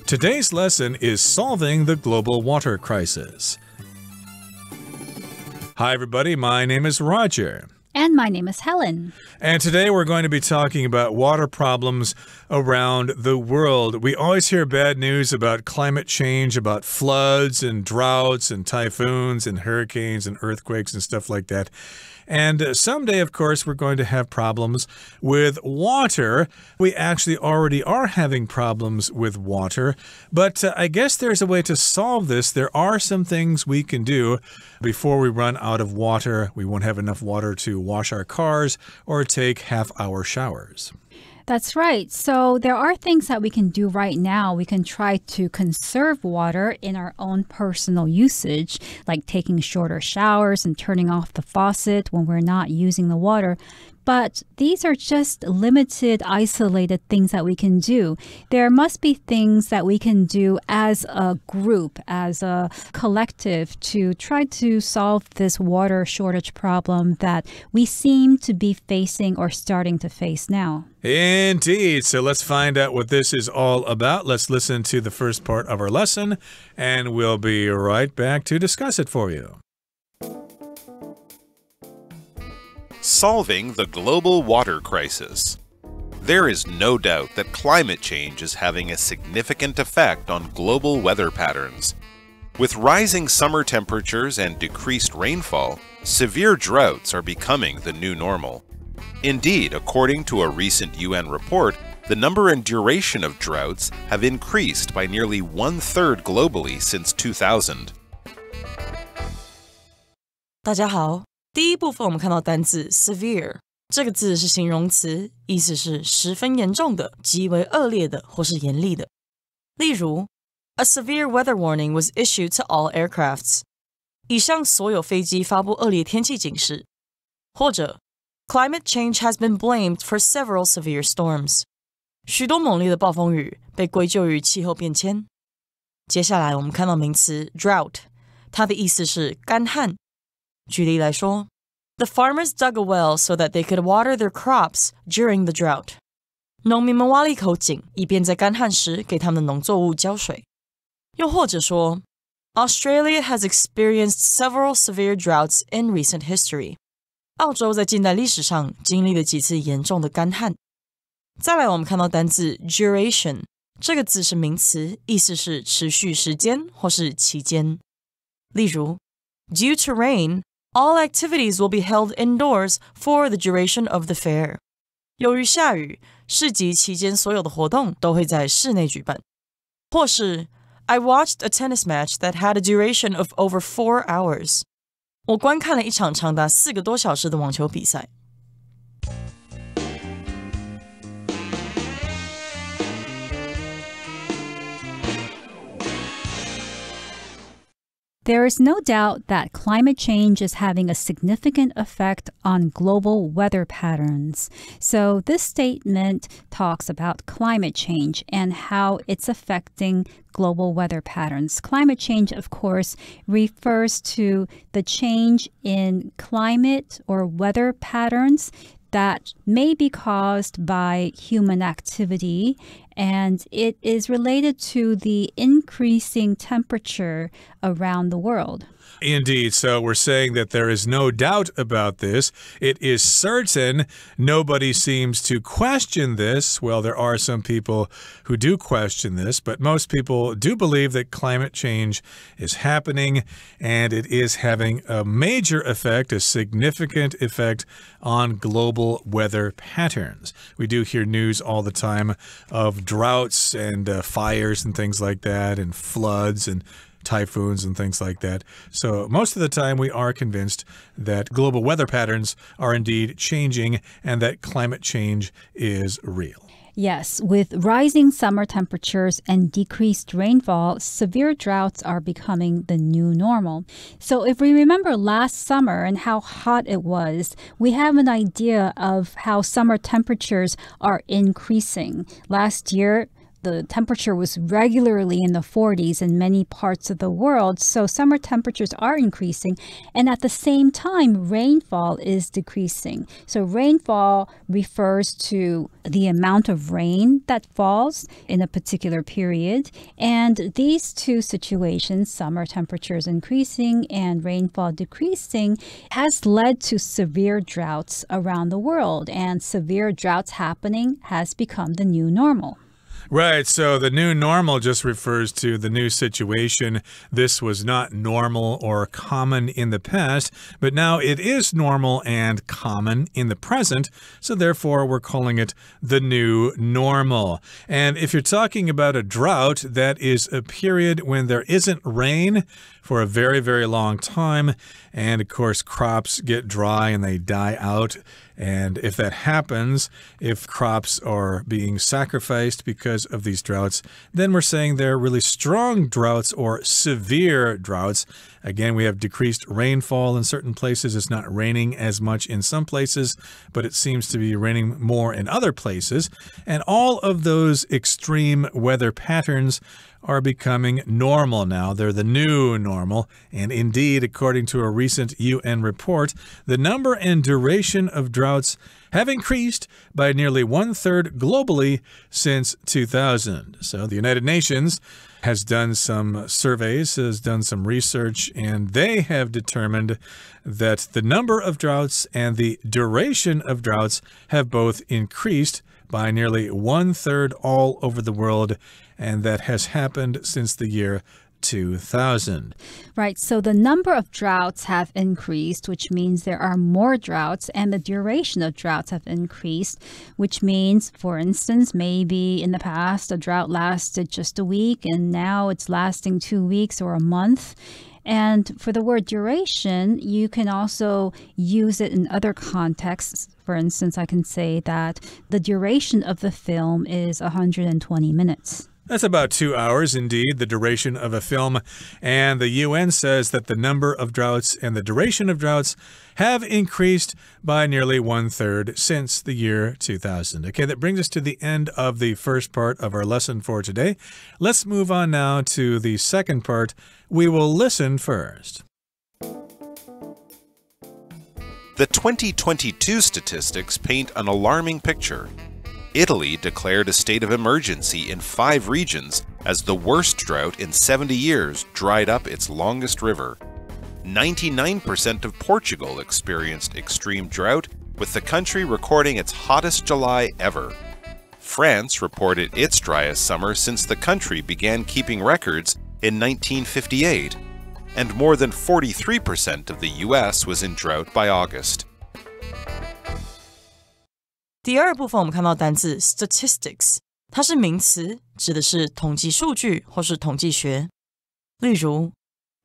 Today's lesson is solving the global water crisis. Hi, everybody. My name is Roger. And my name is Helen. And today we're going to be talking about water problems around the world. We always hear bad news about climate change, about floods and droughts and typhoons and hurricanes and earthquakes and stuff like that. And someday, of course, we're going to have problems with water. We actually already are having problems with water. But I guess there's a way to solve this. There are some things we can do before we run out of water. We won't have enough water to wash our cars or take half-hour showers. That's right. So there are things that we can do right now. We can try to conserve water in our own personal usage, like taking shorter showers and turning off the faucet when we're not using the water. But these are just limited, isolated things that we can do. There must be things that we can do as a group, as a collective, to try to solve this water shortage problem that we seem to be facing or starting to face now. Indeed. So let's find out what this is all about. Let's listen to the first part of our lesson, and we'll be right back to discuss it for you. Solving the global water crisis. There is no doubt that climate change is having a significant effect on global weather patterns. With rising summer temperatures and decreased rainfall, severe droughts are becoming the new normal. Indeed, according to a recent UN report, the number and duration of droughts have increased by nearly one-third globally since 2000. 大家好。第一部分我们看到单字 severe 这个字是形容词，意思是十分严重的、极为恶劣的或是严厉的。例如 A severe weather warning was issued to all aircrafts 已向所有飞机发布恶劣天气警示。或者 Climate change has been blamed for several severe storms 许多猛烈的暴风雨被归咎于气候变迁。接下来我们看到名词 drought 它的意思是干旱。举例来说 The farmers dug a well so that they could water their crops during the drought. 农民们挖了一口井，以便在干旱时给他们的农作物浇水。又或者说 Australia has experienced several severe droughts in recent history. 澳洲在近代历史上经历了几次严重的干旱。再来我们看到单字 duration 这个字是名词，意思是持续时间或是期间。例如 Due to rain, all activities will be held indoors for the duration of the fair. 由于下雨，市集期间所有的活动都会在室内举办。或是 I watched a tennis match that had a duration of over 4 hours. 我观看了一场长达4个多小时的网球比赛。There is no doubt that climate change is having a significant effect on global weather patterns. So this statement talks about climate change and how it's affecting global weather patterns. Climate change, of course, refers to the change in climate or weather patterns that may be caused by human activity, and it is related to the increasing temperature around the world. Indeed. So we're saying that there is no doubt about this. It is certain. Nobody seems to question this. Well, there are some people who do question this, but most people do believe that climate change is happening, and it is having a major effect, a significant effect on global weather patterns. We do hear news all the time of droughts and fires and things like that, and floods and typhoons and things like that. So most of the time we are convinced that global weather patterns are indeed changing and that climate change is real. Yes, with rising summer temperatures and decreased rainfall, severe droughts are becoming the new normal. So if we remember last summer and how hot it was, we have an idea of how summer temperatures are increasing. Last year, the temperature was regularly in the 40s in many parts of the world. So summer temperatures are increasing. And at the same time, rainfall is decreasing. So rainfall refers to the amount of rain that falls in a particular period. And these two situations, summer temperatures increasing and rainfall decreasing, has led to severe droughts around the world. And severe droughts happening has become the new normal. Right, so the new normal just refers to the new situation. This was not normal or common in the past, but now it is normal and common in the present, so therefore we're calling it the new normal. And if you're talking about a drought, that is a period when there isn't rain for a very, very long time, and of course crops get dry and they die out. And if that happens, if crops are being sacrificed because of these droughts, then we're saying they're really strong droughts or severe droughts. Again, we have decreased rainfall in certain places. It's not raining as much in some places, but it seems to be raining more in other places. And all of those extreme weather patterns are becoming normal now. They're the new normal. And indeed, according to a recent UN report, the number and duration of droughts have increased by nearly 1/3 globally since 2000. So the United Nations has done some surveys, has done some research, and they have determined that the number of droughts and the duration of droughts have both increased by nearly 1/3 all over the world, and that has happened since the year 2000. Right, so the number of droughts have increased, which means there are more droughts, and the duration of droughts have increased, which means, for instance, maybe in the past a drought lasted just a week, and now it's lasting 2 weeks or a month. And for the word duration, you can also use it in other contexts. For instance, I can say that the duration of the film is 120 minutes. That's about 2 hours, indeed, the duration of a film. And the UN says that the number of droughts and the duration of droughts have increased by nearly 1/3 since the year 2000. Okay, that brings us to the end of the first part of our lesson for today. Let's move on now to the second part. We will listen first. The 2022 statistics paint an alarming picture. Italy declared a state of emergency in 5 regions as the worst drought in 70 years dried up its longest river. 99% of Portugal experienced extreme drought, with the country recording its hottest July ever. France reported its driest summer since the country began keeping records in 1958, and more than 43% of the US was in drought by August. 第二部分我们看到单字 statistics， 它是名词，指的是统计数据或是统计学。例如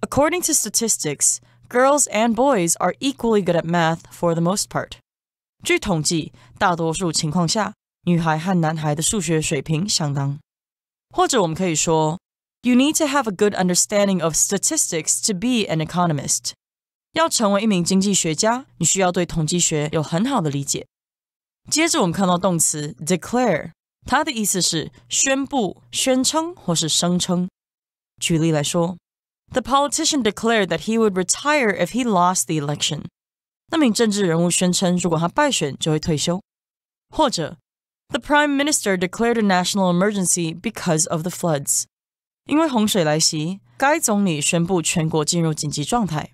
According to statistics, girls and boys are equally good at math for the most part. 据统计，大多数情况下，女孩和男孩的数学水平相当。或者我们可以说 You need to have a good understanding of statistics to be an economist. 要成为一名经济学家，你需要对统计学有很好的理解。接着我们看到动词 declare， 它的意思是宣布、宣称或是声称。举例来说 The politician declared that he would retire if he lost the election. 那名政治人物宣称如果他败选就会退休。或者 The prime minister declared a national emergency because of the floods. 因为洪水来袭，该总理宣布全国进入紧急状态。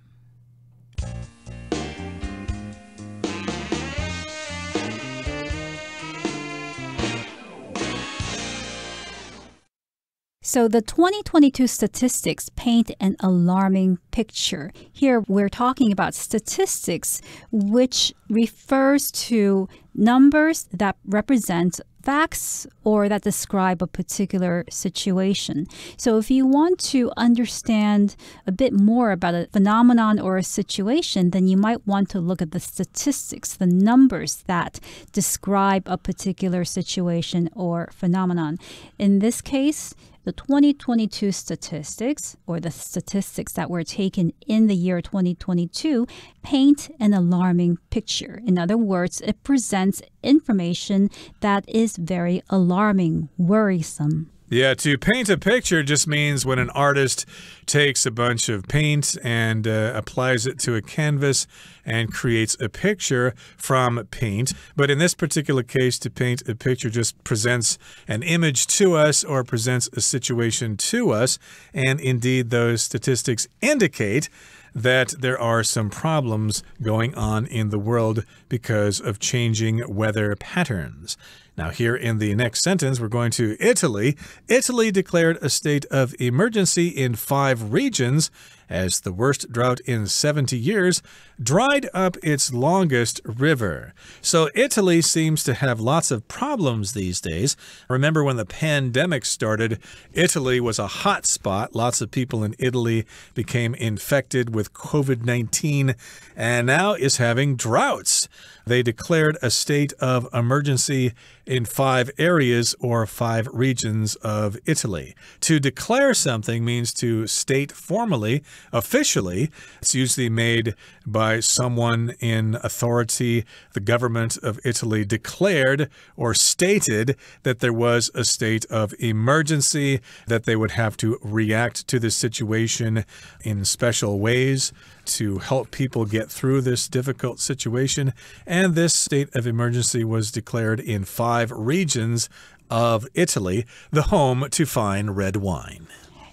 So the 2022 statistics paint an alarming picture. Here we're talking about statistics, which refers to numbers that represent facts or that describe a particular situation. So if you want to understand a bit more about a phenomenon or a situation, then you might want to look at the statistics, the numbers that describe a particular situation or phenomenon. In this case, the 2022 statistics, or the statistics that were taken in the year 2022, paint an alarming picture. In other words, it presents information that is very alarming, worrisome. Yeah, to paint a picture just means when an artist takes a bunch of paint and applies it to a canvas and creates a picture from paint. But in this particular case, to paint a picture just presents an image to us or presents a situation to us. And indeed, those statistics indicate that there are some problems going on in the world because of changing weather patterns. Now, here in the next sentence, we're going to Italy. Italy declared a state of emergency in 5 regions as the worst drought in 70 years dried up its longest river. So Italy seems to have lots of problems these days. Remember when the pandemic started, Italy was a hot spot. Lots of people in Italy became infected with COVID-19 and now is having droughts. They declared a state of emergency in 5 areas or 5 regions of Italy. To declare something means to state formally, officially. It's usually made by someone in authority. The government of Italy declared or stated that there was a state of emergency, that they would have to react to the situation in special ways to help people get through this difficult situation. And this state of emergency was declared in 5 regions of Italy, the home to fine red wine.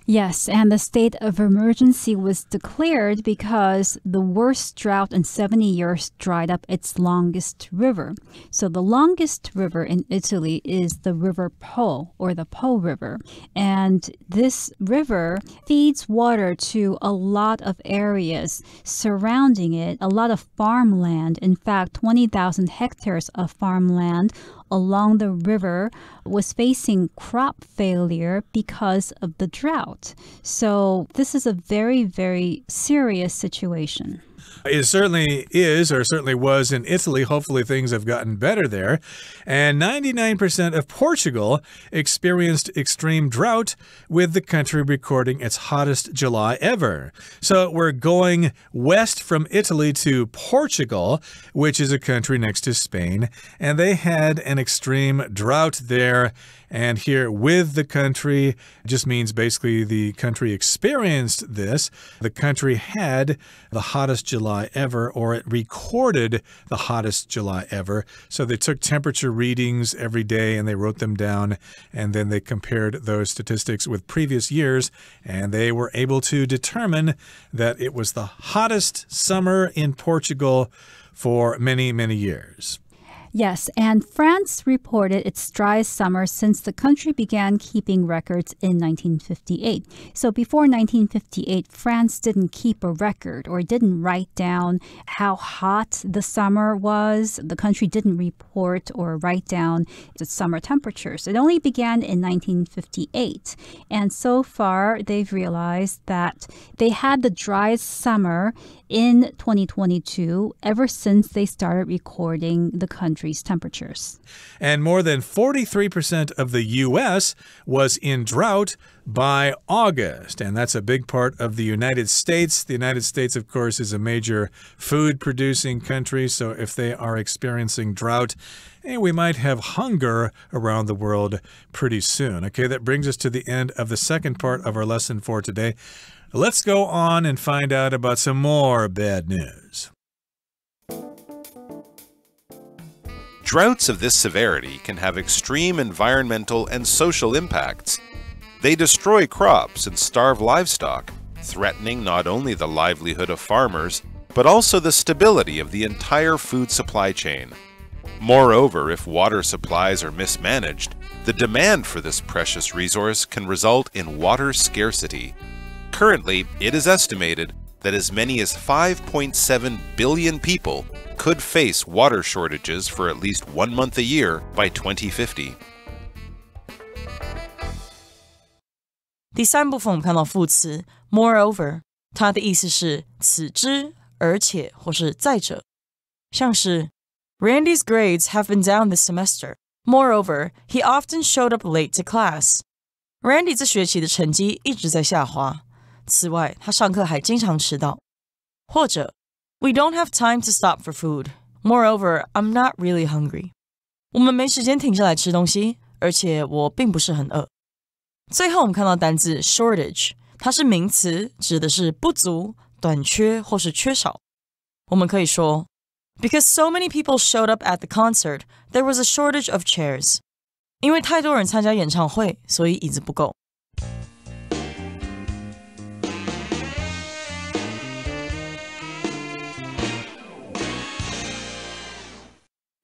Yes, and the state of emergency was declared because the worst drought in 70 years dried up its longest river. So the longest river in Italy is the River Po, or the Po River. And this river feeds water to a lot of areas surrounding it, a lot of farmland. In fact, 20,000 hectares of farmland along the river was facing crop failure because of the drought. So this is a very, very serious situation. It certainly is, or certainly was in Italy. Hopefully things have gotten better there. And 99% of Portugal experienced extreme drought, with the country recording its hottest July ever. So we're going west from Italy to Portugal, which is a country next to Spain. And they had an extreme drought there. And here with the country just means basically the country experienced this. The country had the hottest July ever, or it recorded the hottest July ever. So they took temperature readings every day and they wrote them down, and then they compared those statistics with previous years, and they were able to determine that it was the hottest summer in Portugal for many, many years. Yes, and France reported its driest summer since the country began keeping records in 1958. So before 1958, France didn't keep a record or didn't write down how hot the summer was. The country didn't report or write down its summer temperatures. It only began in 1958. And so far, they've realized that they had the driest summer in 2022 ever since they started recording the country's temperatures. And more than 43% of the U.S. was in drought by August. And that's a big part of the United States. The United States, of course, is a major food-producing country. So if they are experiencing drought, we might have hunger around the world pretty soon. Okay, that brings us to the end of the second part of our lesson for today. Let's go on and find out about some more bad news. Droughts of this severity can have extreme environmental and social impacts. They destroy crops and starve livestock, threatening not only the livelihood of farmers, but also the stability of the entire food supply chain. Moreover, if water supplies are mismanaged, the demand for this precious resource can result in water scarcity. Currently, it is estimated that as many as 5.7 billion people could face water shortages for at least 1 month a year by 2050. 第3部分我们看到副词 moreover， 它的意思是此之、而且或是再者，像是 Randy's grades have been down this semester. Moreover, he often showed up late to class. Randy 这学期的成绩一直在下滑。此外，他上课还经常迟到。或者 We don't have time to stop for food. Moreover, I'm not really hungry. 我们没时间停下来吃东西，而且我并不是很饿。最后我们看到单字 shortage， 它是名词，指的是不足、短缺或是缺少。我们可以说 Because so many people showed up at the concert, there was a shortage of chairs. 因为太多人参加演唱会，所以椅子不够。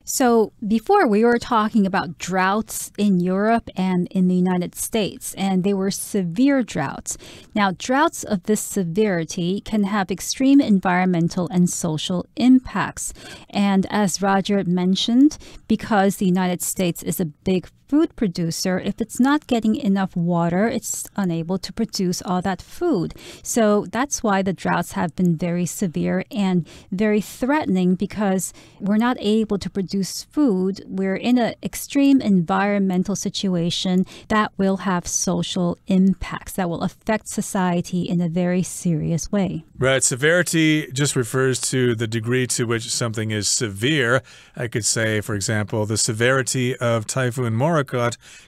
So before we were talking about droughts in Europe and in the United States, and they were severe droughts. Now, droughts of this severity can have extreme environmental and social impacts. And as Roger mentioned, because the United States is a big food producer, if it's not getting enough water, it's unable to produce all that food. So that's why the droughts have been very severe and very threatening because we're not able to produce food. We're in an extreme environmental situation that will have social impacts that will affect society in a very serious way. Right. Severity just refers to the degree to which something is severe. I could say, for example, the severity of Typhoon Morakot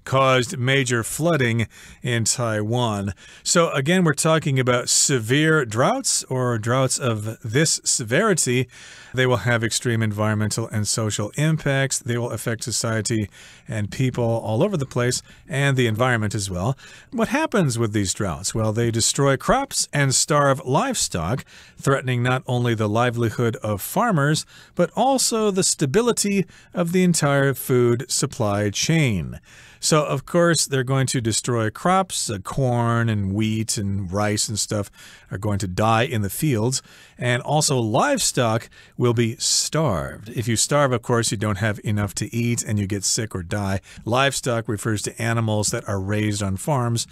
caused major flooding in Taiwan. So again, we're talking about severe droughts or droughts of this severity. They will have extreme environmental and social impacts. They will affect society and people all over the place and the environment as well. What happens with these droughts? Well, they destroy crops and starve livestock, threatening not only the livelihood of farmers, but also the stability of the entire food supply chain. So, of course, they're going to destroy crops. Corn and wheat and rice and stuff are going to die in the fields. And also livestock will be starved. If you starve, of course, you don't have enough to eat and you get sick or die. Livestock refers to animals that are raised on farms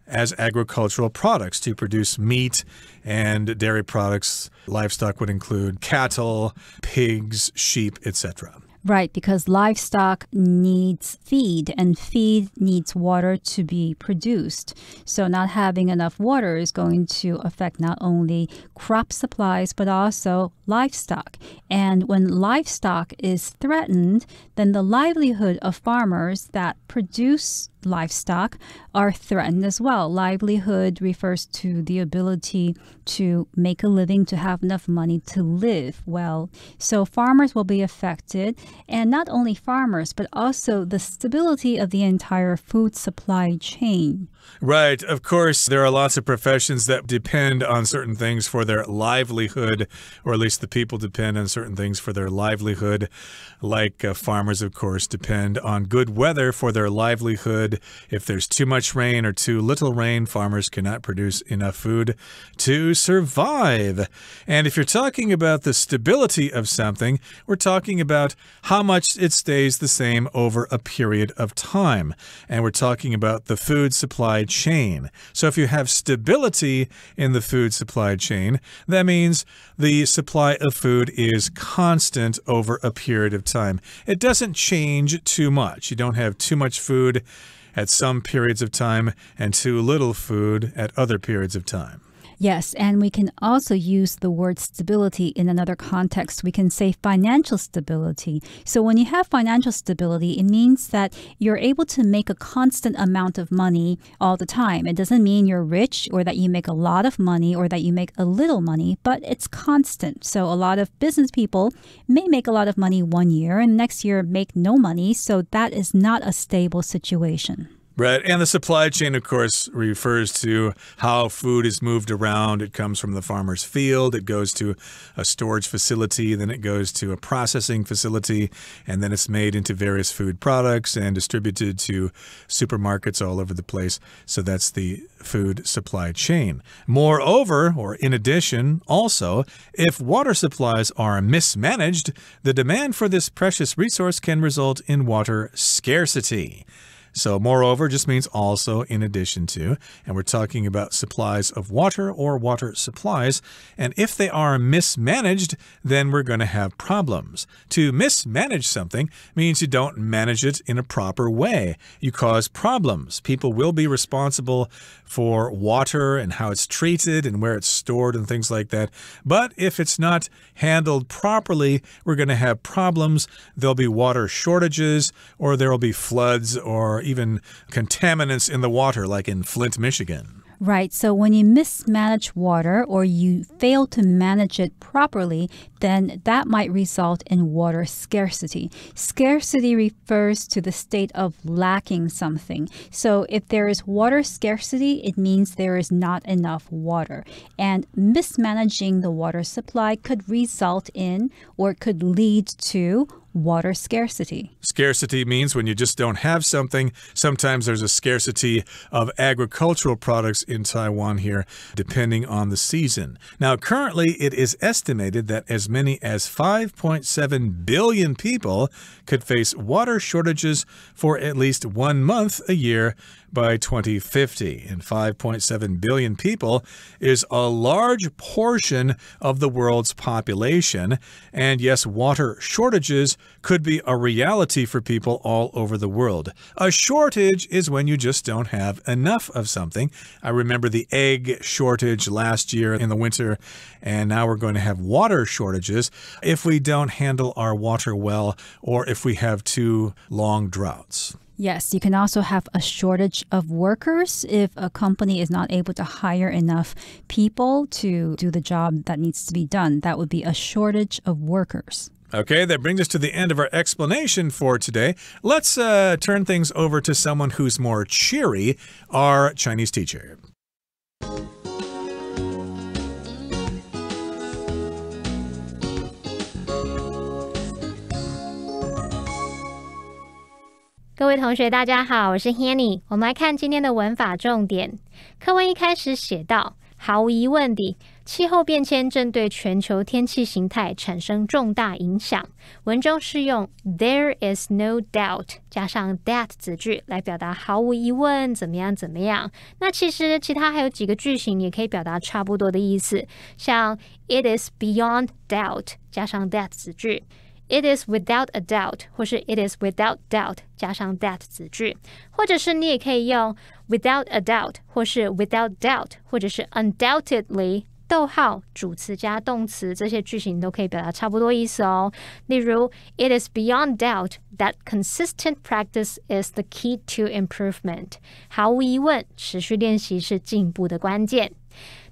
as agricultural products to produce meat and dairy products. Livestock would include cattle, pigs, sheep, etc. Right, because livestock needs feed, and feed needs water to be produced. So not having enough water is going to affect not only crop supplies, but also livestock. And when livestock is threatened, then the livelihood of farmers that produce livestock are threatened as well. Livelihood refers to the ability to make a living, to have enough money to live well. So farmers will be affected, and not only farmers, but also the stability of the entire food supply chain. Right. Of course, there are lots of professions that depend on certain things for their livelihood, or at least the people depend on certain things for their livelihood. Like farmers, of course, depend on good weather for their livelihood. If there's too much rain or too little rain, farmers cannot produce enough food to survive. And if you're talking about the stability of something, we're talking about how much it stays the same over a period of time. And we're talking about the food supply chain. So if you have stability in the food supply chain, that means the supply of food is constant over a period of time. It doesn't change too much. You don't have too much food at some periods of time and too little food at other periods of time. Yes, and we can also use the word stability in another context. We can say financial stability. So when you have financial stability, it means that you're able to make a constant amount of money all the time. It doesn't mean you're rich or that you make a lot of money or that you make a little money, but it's constant. So a lot of business people may make a lot of money one year and next year make no money. So that is not a stable situation. Right. And the supply chain, of course, refers to how food is moved around. It comes from the farmer's field. It goes to a storage facility. Then it goes to a processing facility. And then it's made into various food products and distributed to supermarkets all over the place. So that's the food supply chain. Moreover, or in addition, also, if water supplies are mismanaged, the demand for this precious resource can result in water scarcity. So moreover just means also, in addition to, and we're talking about supplies of water or water supplies. And if they are mismanaged, then we're going to have problems. To mismanage something means you don't manage it in a proper way. You cause problems. People will be responsible for water and how it's treated and where it's stored and things like that. But if it's not handled properly, we're going to have problems. There'll be water shortages, or there will be floods or or even contaminants in the water, like in Flint, Michigan. Right, so when you mismanage water or you fail to manage it properly, then that might result in water scarcity. Scarcity refers to the state of lacking something. So if there is water scarcity, it means there is not enough water. And mismanaging the water supply could result in or could lead to water scarcity. Scarcity means when you just don't have something. Sometimes there's a scarcity of agricultural products in Taiwan here, depending on the season. Now, currently, it is estimated that as many as 5.7 billion people could face water shortages for at least 1 month a year by 2050. And 5.7 billion people is a large portion of the world's population. And yes, water shortages could be a reality for people all over the world. A shortage is when you just don't have enough of something. I remember the egg shortage last year in the winter, and now we're going to have water shortages if we don't handle our water well or if we have too long droughts. Yes, you can also have a shortage of workers if a company is not able to hire enough people to do the job that needs to be done. That would be a shortage of workers. Okay, that brings us to the end of our explanation for today. Let's turn things over to someone who's more cheery, our Chinese teacher. 各位同学大家好，我是 Hanny。 我们来看今天的文法重点。课文一开始写到，毫无疑问地，气候变迁正对全球天气形态产生重大影响。文中是用 there is no doubt 加上 that 子句来表达毫无疑问怎么样怎么样。那其实其他还有几个句型也可以表达差不多的意思，像 it is beyond doubt 加上 that 子句。It is without a doubt 或是 it is without doubt 加上 that 子句，或者是你也可以用 without a doubt 或是 without doubt 或者是 undoubtedly 逗号主词加动词，这些句型都可以表达差不多意思哦。例如 It is beyond doubt that consistent practice is the key to improvement 毫无疑问，持续练习是进步的关键。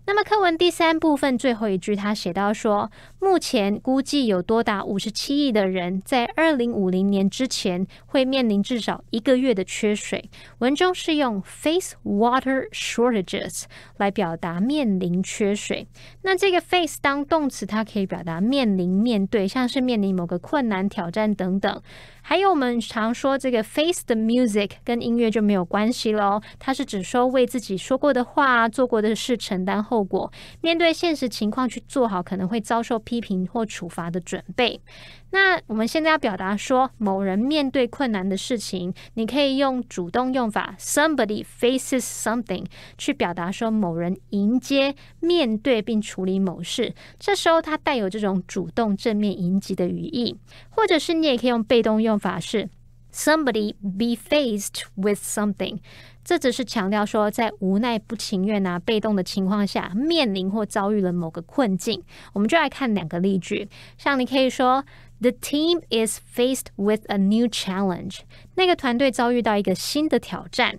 那么课文第3部分最后一句他写到说，目前估计有多达57亿的人在2050年之前会面临至少1个月的缺水。文中是用 face water shortages 来表达面临缺水。那这个 face 当动词，它可以表达面临面对，像是面临某个困难挑战等等。还有我们常说这个 face the music 跟音乐就没有关系咯，它是指说为自己说过的话做过的事承担后果，面对现实情况去做好可能会遭受批评或处罚的准备。那我们现在要表达说某人面对困难的事情，你可以用主动用法 somebody faces something 去表达说某人迎接面对并处理某事，这时候它带有这种主动正面迎击的语义。或者是你也可以用被动用法是 somebody be faced with something， 这只是强调说在无奈不情愿被动的情况下面临或遭遇了某个困境。我们就来看2个例句，像你可以说The team is faced with a new challenge 那个团队遭遇到一个新的挑战。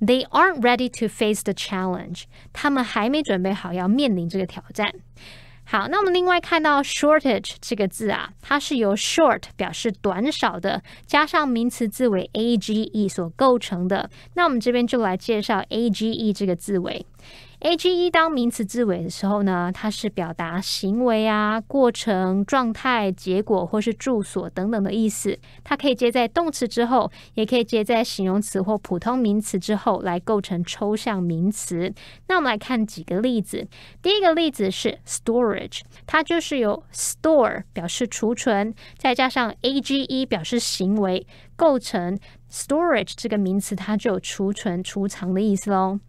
They aren't ready to face the challenge 他们还没准备好要面临这个挑战。好，那我们另外看到 shortage 这个字它是由 short 表示短少的，加上名词字尾 age 所构成的。那我们这边就来介绍 age 这个字尾。age 当名词字尾的时候呢，它是表达行为过程、状态、结果或是住所等等的意思。它可以接在动词之后，也可以接在形容词或普通名词之后来构成抽象名词。那我们来看几个例子。第一个例子是 storage， 它就是由 store 表示储存，再加上 age 表示行为，构成 storage 这个名词，它就有储存、储藏的意思咯。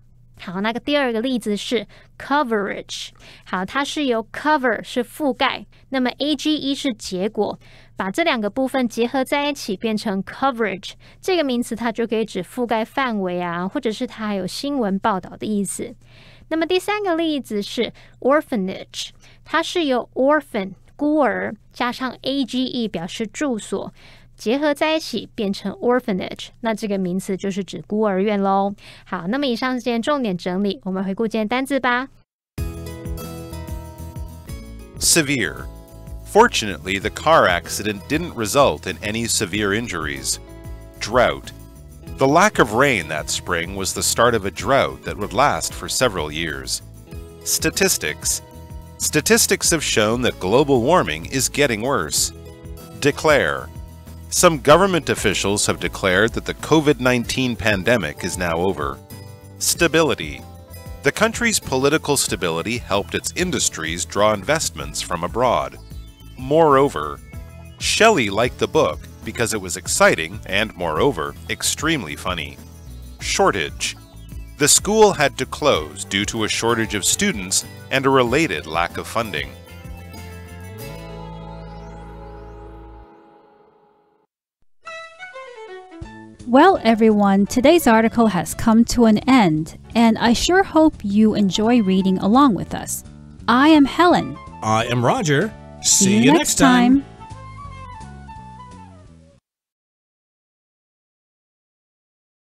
好，那个第二个例子是 coverage， 好，它是由 cover 是覆盖，那么 age 是结果，把这2个部分结合在一起变成 coverage 这个名词，它就可以指覆盖范围或者是它还有新闻报道的意思。那么第3个例子是 orphanage， 它是由 orphan 孤儿加上 age 表示住所，结合在一起变成 orphanage， 那这个名词就是指孤儿院咯。好，那么以上是今天重点整理，我们回顾今天单字吧。Severe. Fortunately, the car accident didn't result in any severe injuries. Drought. The lack of rain that spring was the start of a drought that would last for several years. Statistics. Statistics have shown that global warming is getting worse. Declare. Some government officials have declared that the COVID-19 pandemic is now over. Stability. The country's political stability helped its industries draw investments from abroad. Moreover, Shelley liked the book because it was exciting and, moreover, extremely funny. Shortage. The school had to close due to a shortage of students and a related lack of funding. Well, everyone, today's article has come to an end, and I sure hope you enjoy reading along with us. I am Helen. I am Roger. See you next time.